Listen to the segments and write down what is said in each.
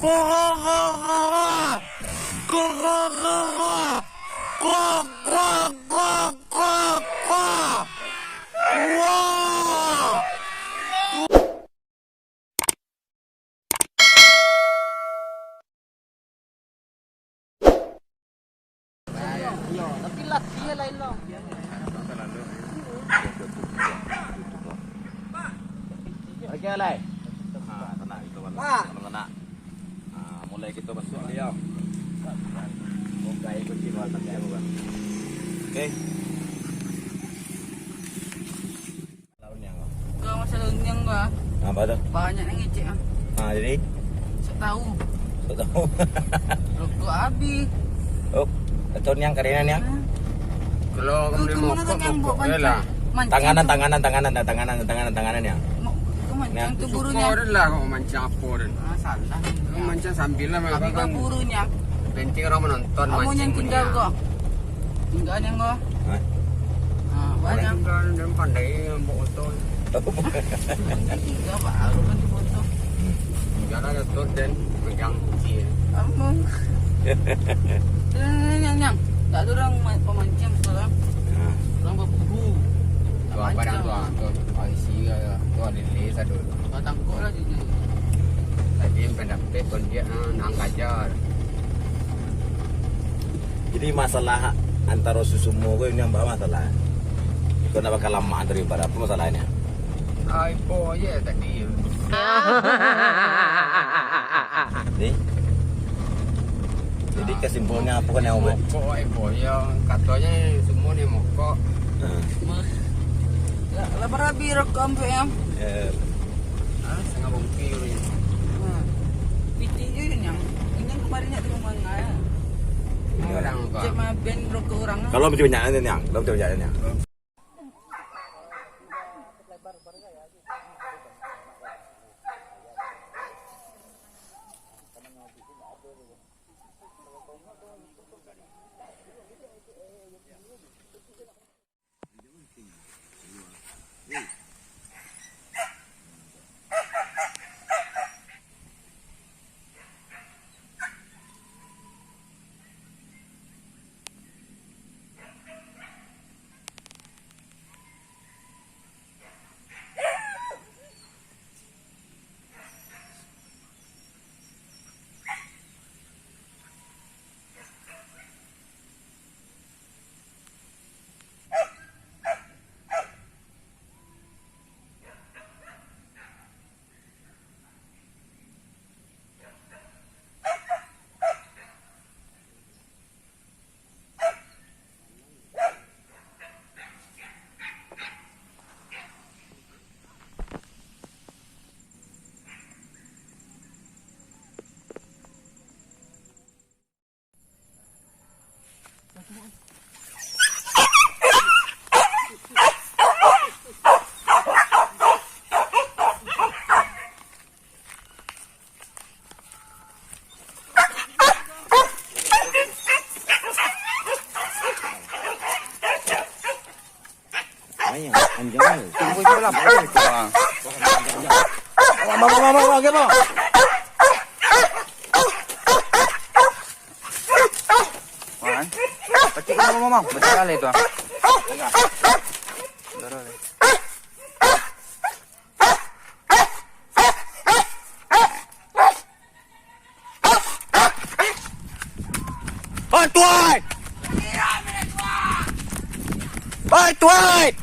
Tapi latihnya lain loh. Oke, Lai. Tenang itu kena. Mulai kita masuk dia. Oke, kunci luar nanti aku kan. Oke. Launnya kok. Gak masalah yang gak. Apa tuh? Banyak yang ngecek. Jadi? Saya tahu. Tahu. Rokok habis. Oh, itu yang keringan yang. Kalau kamu mau kok lah. Tanganan ya. Yang tu burunya. Syukur lah kau mancing apa dan. Salah. Kau mancing sambil lah Tapi kau burunya. Penting orang menonton Kamu mancing. yang tinggal kok. Tinggal yang kok. Banyak. Tinggal dan pandai foto. Tinggal baru kan di foto. Jangan ada tuh dan pegang kecil. Kamu. Yang. Tak ada orang pemancing sekarang. Orang berburu. Tuh apa yang tuh IC ya. Tuh ada list ada. Batang kok lah jadi. Tadi pendapat kon dia nang kajar. Jadi masalah antara susumu gue ini yang masalah. Kau nak bakal lama daripada apa masalahnya? Ipo ya tadi. Jadi kesimpulannya apa kan yang mau? Mokok Ipo yang katanya semua nih mokok. Lah berabi rekam tu yang. Setengah bungkir ni. Piti je yang. Ini kemarinnya di rumah ngaya. Orang apa? Cek mah ben rokok orang. Kalau macam banyak yang, kalau macam banyak yang. Tunggu je lah. Mama, apa? Kan? Petik mama. Betul lah itu. Bantuan! Bantuan!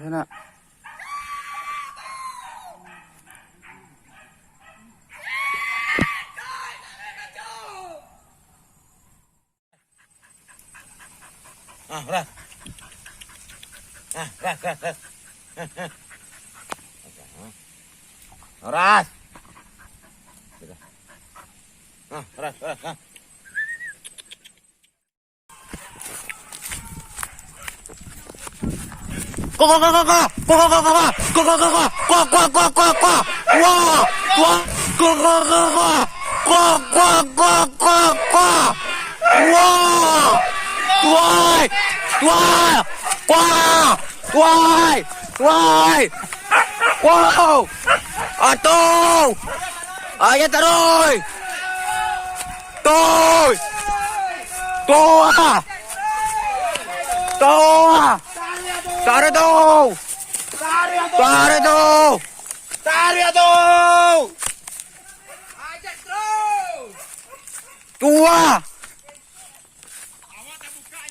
sana. Ras. Ras. Ras. Ras. Atuh! Ayo taruh! Tuh! Tuh! Tuh! Tarik tuh! Tarik tuh! Tarik tuh! Tua!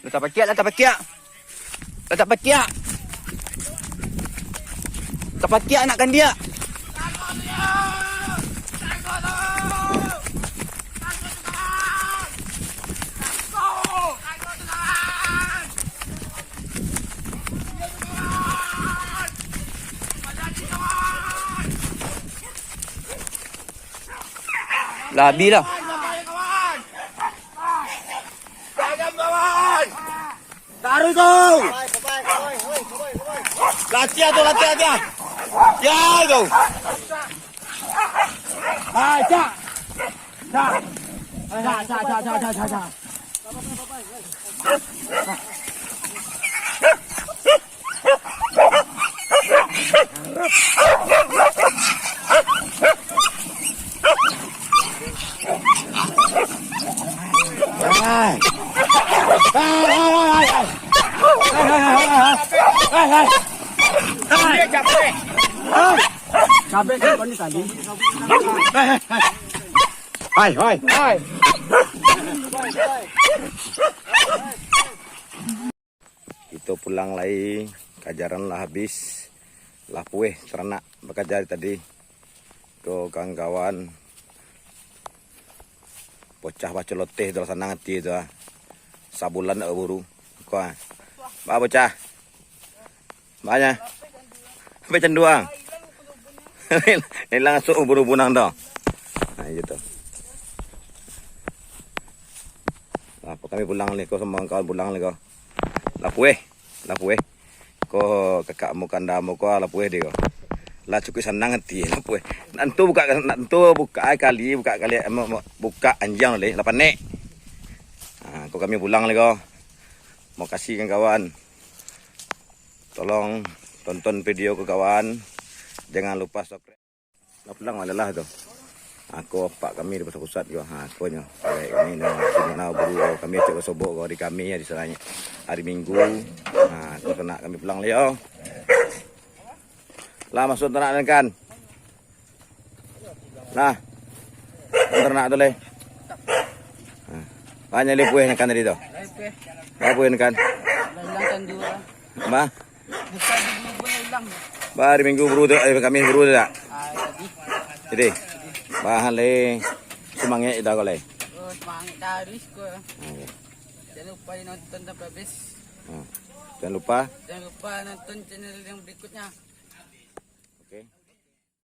Letak pakiak. Letak pakiak nakkan dia. Labi lah. Taruh tu. Latihan tu. Ya tu. Cak. Capek kau ni tadi. Hai. Kita pulang lagi, kajaran lah habis. Lah pueh ternak berkajar tadi. Ko kawan-kawan. Bocah baca loteh dalam sana ngati tu ah. Sabulan nak buru. Ko ah. Ba bocah. Banyak. Sampai cenduang. Ini langsung buru bunang dah. Nah gitu. Apa kami pulang ni, kau sama kawan pulang ni kau. Lapueh. Kau kakakmu kandamu kau lapueh dia kau. Lah cukup senang hati lapueh. Nantu buka kali buka anjang le 8 nek. Kau kami pulang ni kau. Mau kasih kan kawan. Tolong tonton video ke kawan. Jangan lupa subscribe. Nak pulang adalah tu. Aku pak kami di pusat juga. Aku nya. Ini nak buru kami cek sobok kau di kami di sana hari Minggu. Aku nak kami pulang leo. Lah masuk ternak kan. Nah. Ternak tu le. Banyak lepuh kan tadi tu. Lepuh kan. Hilangkan dua. Ma. Bukan dua hilang. Hari Minggu buru tu, kami buru tu tak? Jadi, bahan le semangat dah kau le. Oh, semangat dah habis ko. Jangan lupa nonton sampai habis. Jangan lupa nonton channel yang berikutnya.